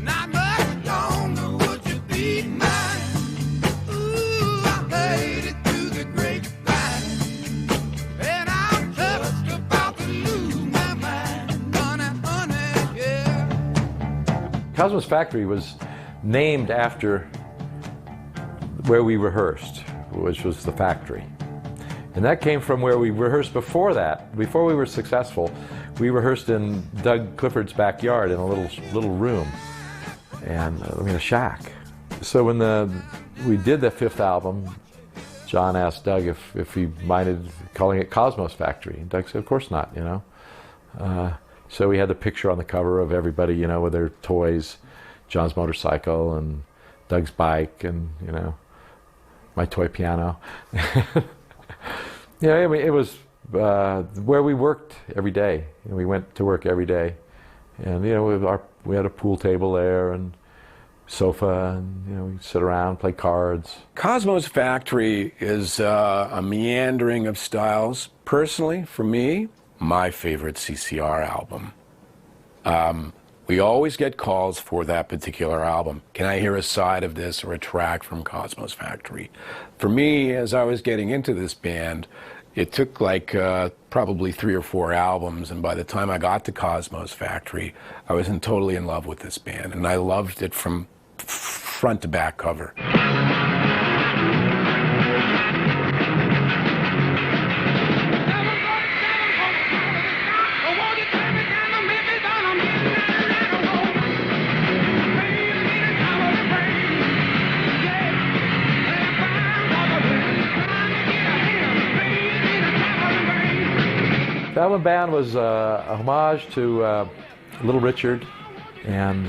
S2: Not much longer would you be mine. Ooh, I played it to the grapevine. And I'm just about to lose my mind. Honey, yeah.
S6: Cosmos Factory was named after where we rehearsed, which was the factory. And that came from where we rehearsed before that. Before we were successful, we rehearsed in Doug Clifford's backyard in a little room, and a shack. So when we did the 5th album, John asked Doug if he minded calling it Cosmos Factory. And Doug said, of course not, you know. So we had the picture on the cover of everybody, you know, with their toys, John's motorcycle and Doug's bike and, you know, my toy piano. Yeah, I mean, it was where we worked every day. You know, we went to work every day. And, you know, we had a pool table there and sofa, and, you know, we'd sit around, play cards.
S10: Cosmos Factory is a meandering of styles. Personally, for me, my favorite CCR album. We always get calls for that particular album. Can I hear a side of this or a track from Cosmos Factory? For me, as I was getting into this band, it took like probably 3 or 4 albums, and by the time I got to Cosmos Factory, I was totally in love with this band, and I loved it from front to back cover.
S6: The album band was a homage to Little Richard, and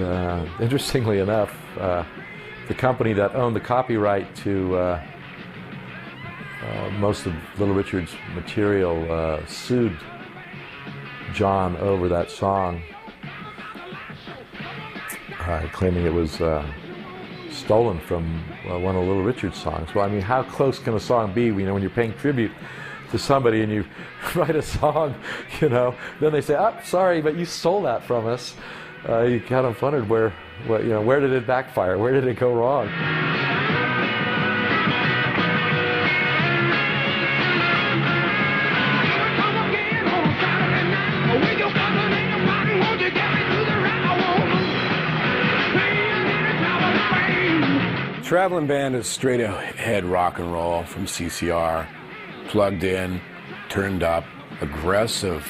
S6: interestingly enough, the company that owned the copyright to most of Little Richard's material sued John over that song, claiming it was stolen from one of Little Richard's songs. Well, I mean, how close can a song be, you know, when you're paying tribute to somebody and you write a song, you know, then they say, oh, sorry, but you stole that from us. You kind of wondered where did it backfire? Where did it go wrong?
S10: Traveling Band is straight ahead rock and roll from CCR. Plugged in, turned up, aggressive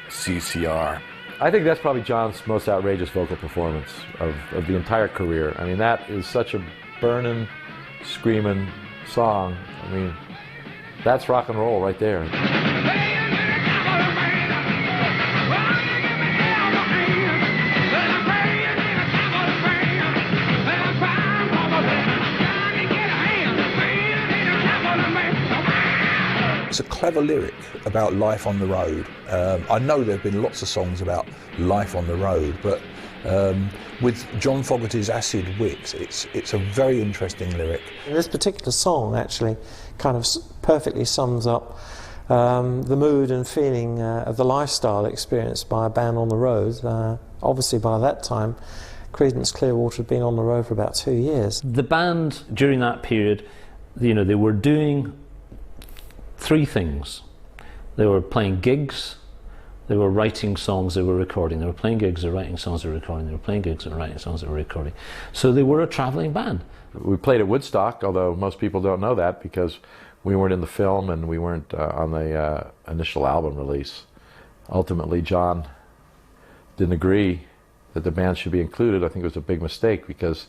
S10: CCR.
S6: I think that's probably John's most outrageous vocal performance of the entire career. I mean, that is such a burning, screaming song. I mean, that's rock and roll right there.
S5: It's a clever lyric about life on the road. I know there have been lots of songs about life on the road, but with John Fogerty's Acid Wicks, it's a very interesting lyric.
S1: This particular song actually kind of perfectly sums up the mood and feeling of the lifestyle experienced by a band on the road. Obviously by that time, Creedence Clearwater had been on the road for about 2 years.
S4: The band during that period, you know, they were doing 3 things. They were playing gigs, they were writing songs, they were recording. They were playing gigs, they were writing songs, they were recording. They were playing gigs and writing songs, they were recording. So they were a traveling band.
S6: We played at Woodstock, although most people don't know that because we weren't in the film and we weren't on the initial album release. Ultimately, John didn't agree that the band should be included. I think it was a big mistake because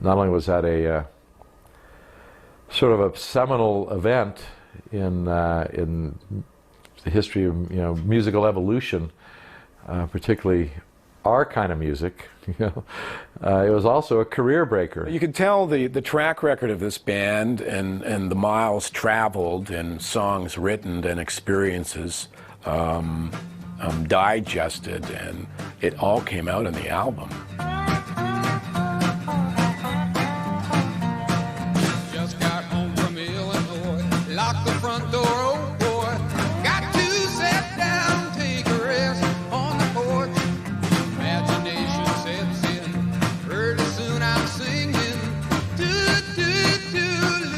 S6: not only was that a sort of a seminal event in the history of, you know, musical evolution, particularly our kind of music, you know, it was also a career breaker.
S10: You could tell the track record of this band and the miles traveled and songs written and experiences digested, and it all came out in the album.
S2: Just got home from Illinois, locked the front door, oh boy. Got to sit down, take a rest on the porch. Imagination sets in, pretty soon I'm singing.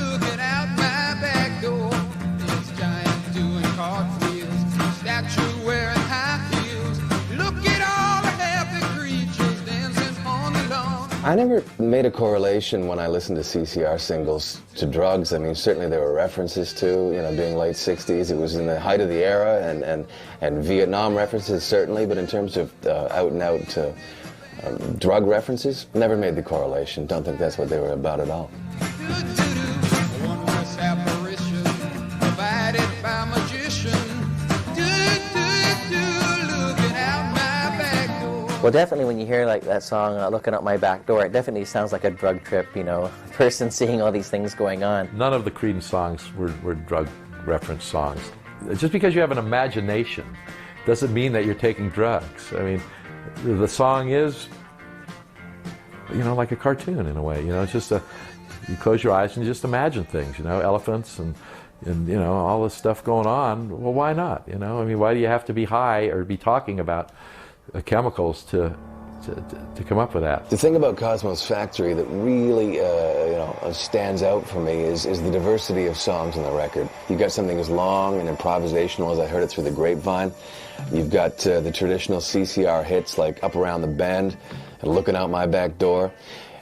S2: Looking out my back door. This giant doing cartwheels, statue wearing high heels. Look at all the happy creatures dancing on the lawn.
S3: I never made a correlation when I listened to CCR singles to drugs. I mean, certainly there were references to, you know, being late 60s. It was in the height of the era, and Vietnam references certainly, but in terms of out and out drug references, never made the correlation. Don't think that's what they were about at all.
S2: One less apparition
S7: Well, definitely when you hear like that song, Looking Out My Back Door, it definitely sounds like a drug trip, you know, a person seeing all these things going on.
S6: None of the Creedence songs were drug reference songs. Just because you have an imagination doesn't mean that you're taking drugs. I mean, the song is, you know, like a cartoon in a way. You know, it's just you close your eyes and you just imagine things, you know, elephants and you know, all this stuff going on. Well, why not? You know, I mean, why do you have to be high or be talking about chemicals to come up with that?
S3: The thing about Cosmo's Factory that really, stands out for me is the diversity of songs on the record. You've got something as long and improvisational as I heard it through the grapevine. You've got the traditional CCR hits like Up Around the Bend and Looking Out My Back Door.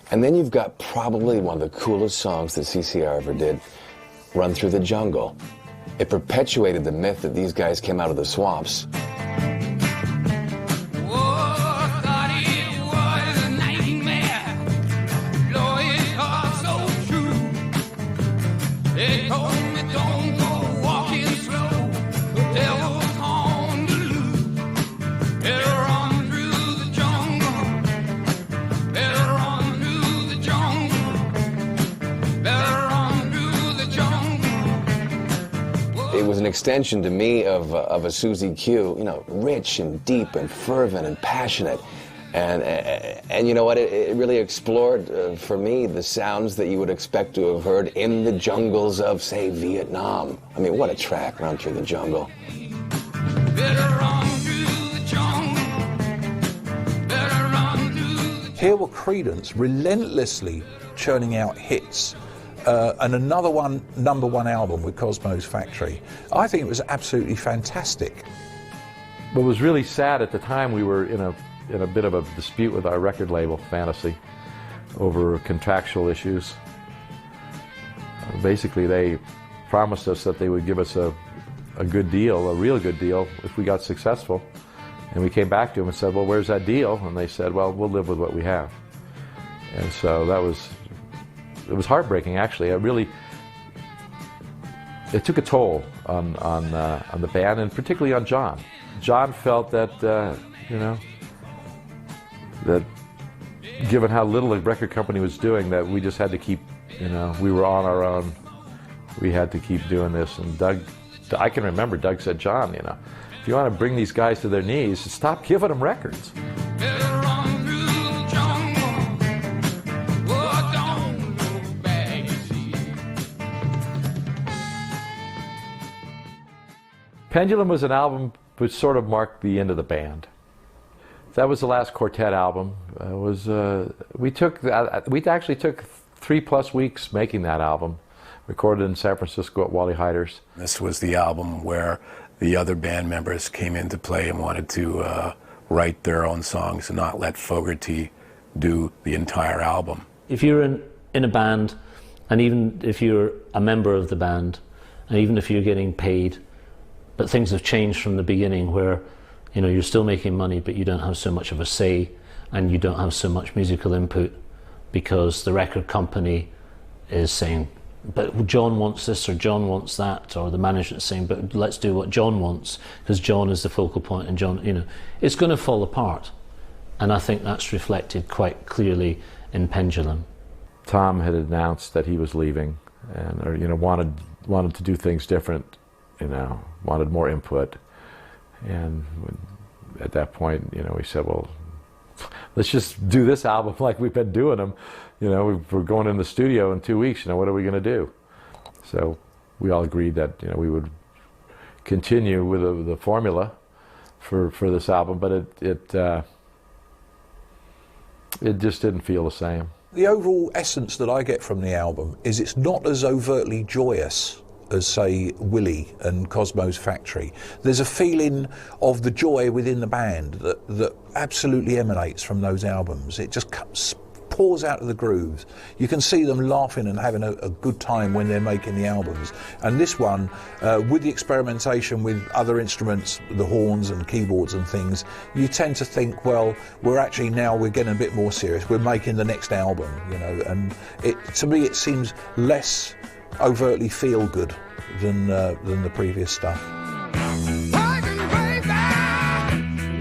S3: And then you've got probably one of the coolest songs that CCR ever did, Run Through the Jungle. It perpetuated the myth that these guys came out of the swamps. It was an extension to me of a Susie Q, you know, rich and deep and fervent and passionate. And you know what, it really explored, for me, the sounds that you would expect to have heard in the jungles of, say, Vietnam. I mean, what a track, Run Through the Jungle.
S5: Here were Creedence relentlessly churning out hits. And another number one album with Cosmo's Factory. I think it was absolutely fantastic.
S6: What was really sad at the time, we were in a bit of a dispute with our record label, Fantasy, over contractual issues. Basically, they promised us that they would give us a good deal, a real good deal, if we got successful. And we came back to them and said, well, where's that deal? And they said, well, we'll live with what we have. And so it was heartbreaking, actually. It took a toll on the band, and particularly on John. John felt that, that given how little the record company was doing, that we just had to keep, we were on our own. We had to keep doing this. And Doug, I can remember Doug said, John, if you want to bring these guys to their knees, stop giving them records. Pendulum was an album which sort of marked the end of the band. That was the last quartet album. We actually took 3+ weeks making that album, recorded in San Francisco at Wally Heider's.
S10: This was the album where the other band members came into play and wanted to write their own songs and not let Fogerty do the entire album.
S4: If you're in a band, and even if you're a member of the band, and even if you're getting paid, but things have changed from the beginning where, you're still making money, but you don't have so much of a say, and you don't have so much musical input because the record company is saying, but John wants this or John wants that, or the management's saying, but let's do what John wants because John is the focal point, and John, it's going to fall apart. And I think that's reflected quite clearly in Pendulum.
S6: Tom had announced that he was leaving, and wanted to do things different. Wanted more input, and at that point, we said, well, let's just do this album like we've been doing them. We're going in the studio in 2 weeks. What are we going to do? So we all agreed that we would continue with the formula for this album, but it just didn't feel the same.
S5: The overall essence that I get from the album is it's not as overtly joyous as, say, Willie and Cosmo's Factory. There's a feeling of the joy within the band that absolutely emanates from those albums. It just pours out of the grooves. You can see them laughing and having a good time when they're making the albums. And this one, with the experimentation with other instruments, the horns and keyboards and things, you tend to think, well, we're getting a bit more serious. We're making the next album, and to me it seems less overtly feel good than the previous stuff.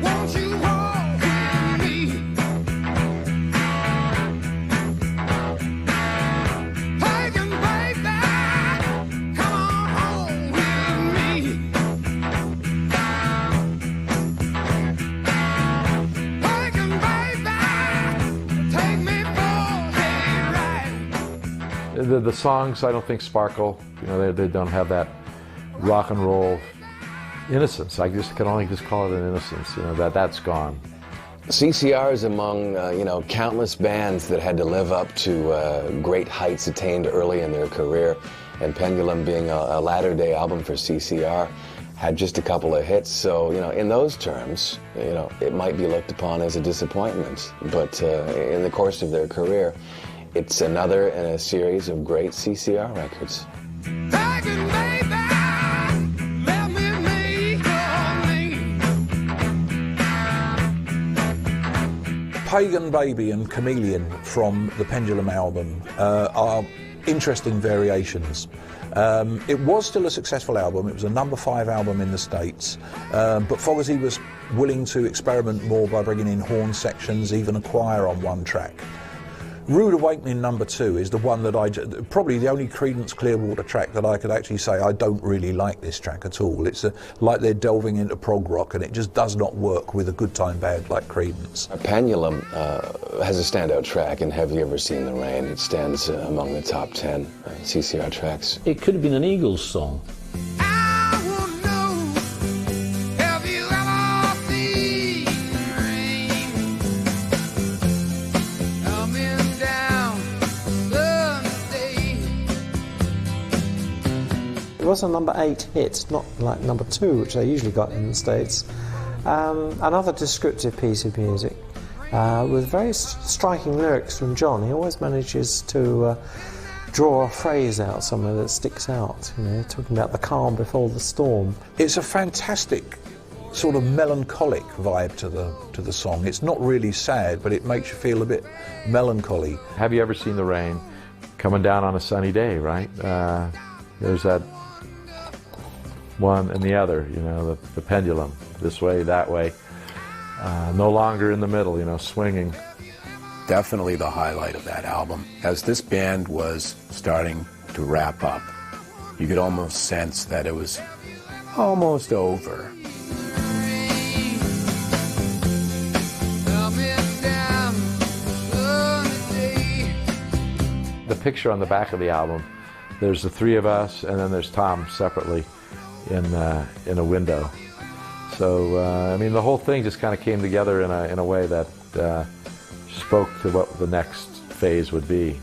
S2: Won't you hold me?
S6: The songs, I don't think sparkle. You know, they don't have that rock and roll innocence. I can only just call it an innocence. You know, that's gone.
S3: CCR is among countless bands that had to live up to great heights attained early in their career, and Pendulum, being a latter-day album for CCR, had just a couple of hits. So in those terms, it might be looked upon as a disappointment. But in the course of their career, it's another in a series of great CCR records.
S5: Pagan Baby and Chameleon from the Pendulum album are interesting variations. It was still a successful album. It was a #5 album in the States, but Fogerty was willing to experiment more by bringing in horn sections, even a choir on one track. Rude Awakening #2 is the one that probably the only Creedence Clearwater track that I could actually say I don't really like this track at all. It's like they're delving into prog rock, and it just does not work with a good time band like Creedence.
S3: Pendulum has a standout track in Have You Ever Seen the Rain? It stands among the top 10 CCR tracks.
S4: It could have been an Eagles song.
S1: It was a #8 hit, not like #2, which they usually got in the States. Another descriptive piece of music with very striking lyrics from John. He always manages to draw a phrase out somewhere that sticks out, talking about the calm before the storm.
S5: It's a fantastic sort of melancholic vibe to the song. It's not really sad, but it makes you feel a bit melancholy.
S6: Have you ever seen the rain coming down on a sunny day, right? There's that one and the other, the pendulum, this way, that way, no longer in the middle, swinging.
S10: Definitely the highlight of that album. As this band was starting to wrap up, you could almost sense that it was almost over.
S6: The picture on the back of the album, there's the three of us, and then there's Tom separately in a window. So the whole thing just kind of came together in a way that spoke to what the next phase would be,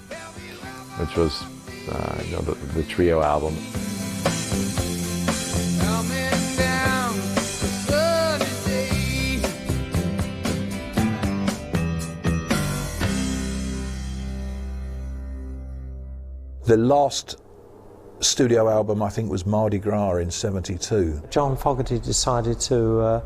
S6: which was the trio album.
S5: The last studio album, I think, was Mardi Gras in '72.
S1: John Fogerty decided to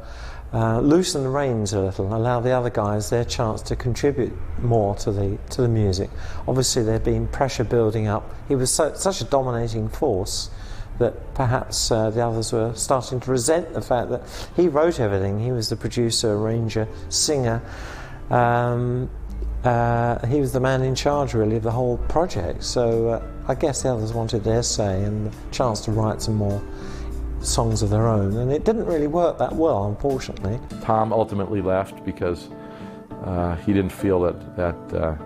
S1: loosen the reins a little, allow the other guys their chance to contribute more to the music. Obviously, there'd been pressure building up. He was such a dominating force that perhaps the others were starting to resent the fact that he wrote everything. He was the producer, arranger, singer. He was the man in charge, really, of the whole project. So I guess the others wanted their say and the chance to write some more songs of their own. And it didn't really work that well, unfortunately.
S6: Tom ultimately left because he didn't feel that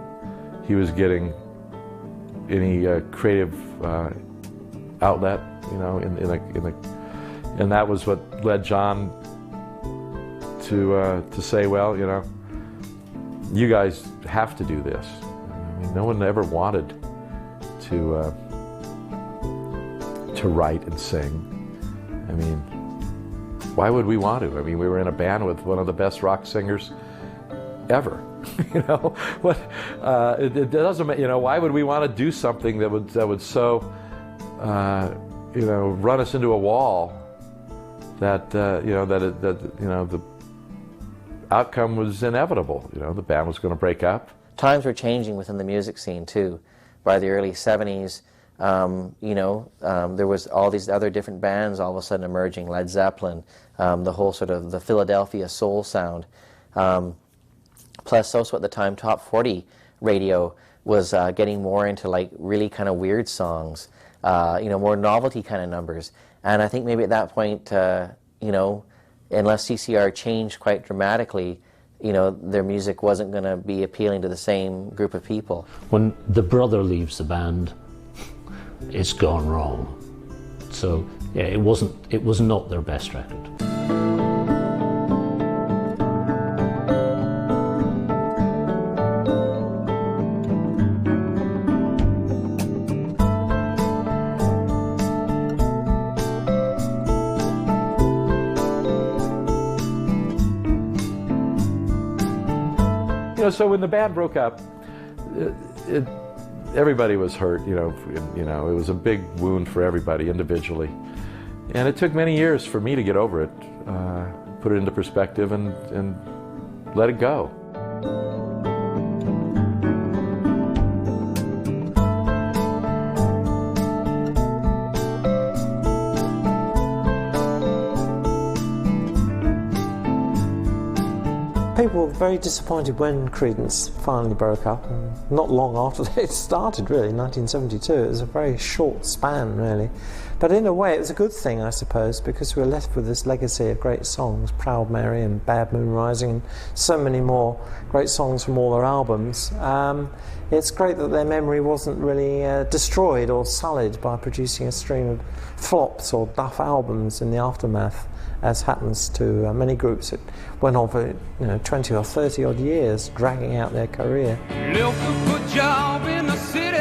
S6: he was getting any creative outlet, and that was what led John to say, well, you guys have to do this. No one ever wanted to write and sing. Why would we want to? We were in a band with one of the best rock singers ever. What? It doesn't. Why would we want to do something that would so, run us into a wall? That the outcome was inevitable. The band was going to break up.
S7: Times were changing within the music scene too. By the early '70s, there was all these other different bands all of a sudden emerging. Led Zeppelin, the whole sort of the Philadelphia soul sound. Plus, also at the time, Top 40 radio was getting more into like really kind of weird songs, more novelty kind of numbers. And I think maybe at that point, unless CCR changed quite dramatically, their music wasn't going to be appealing to the same group of people.
S4: When the brother leaves the band, it's gone wrong. So yeah, it was not their best record.
S6: So when the band broke up, everybody was hurt. You know, it was a big wound for everybody individually, and it took many years for me to get over it, put it into perspective, and let it go.
S1: People were very disappointed when Creedence finally broke up, and not long after it started, really, 1972. It was a very short span, really. But in a way, it was a good thing, I suppose, because we were left with this legacy of great songs, Proud Mary and Bad Moon Rising, and so many more great songs from all their albums. It's great that their memory wasn't really destroyed or sullied by producing a stream of flops or duff albums in the aftermath, as happens to many groups that went on for 20 or 30 odd years, dragging out their career.
S2: Left a good job in the city,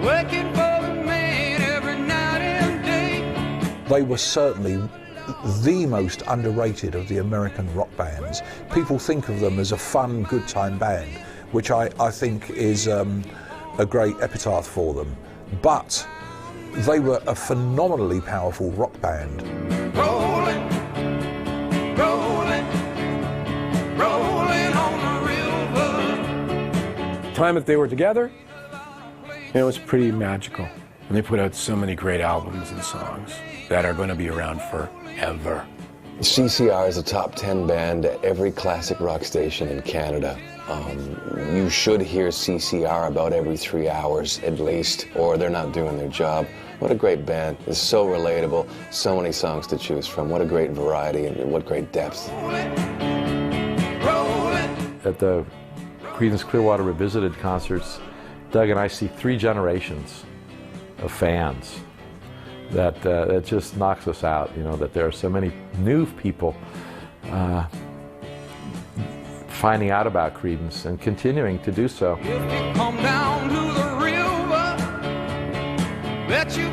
S2: working for the man every night and day.
S5: They were certainly the most underrated of the American rock bands. People think of them as a fun, good time band, which I think is a great epitaph for them. But they were a phenomenally powerful rock band.
S2: Rolling, rolling, rolling on the river.
S10: Time that they were together, it was pretty magical. And they put out so many great albums and songs that are going to be around forever.
S3: CCR is a top 10 band at every classic rock station in Canada. You should hear CCR about every 3 hours at least, or they're not doing their job. What a great band. It's so relatable, so many songs to choose from. What a great variety and what great depth.
S6: At the Creedence Clearwater Revisited concerts, Doug and I see 3 generations of fans. That just knocks us out, that there are so many new people finding out about Creedence and continuing to do so.
S2: If you come down to the river, bet you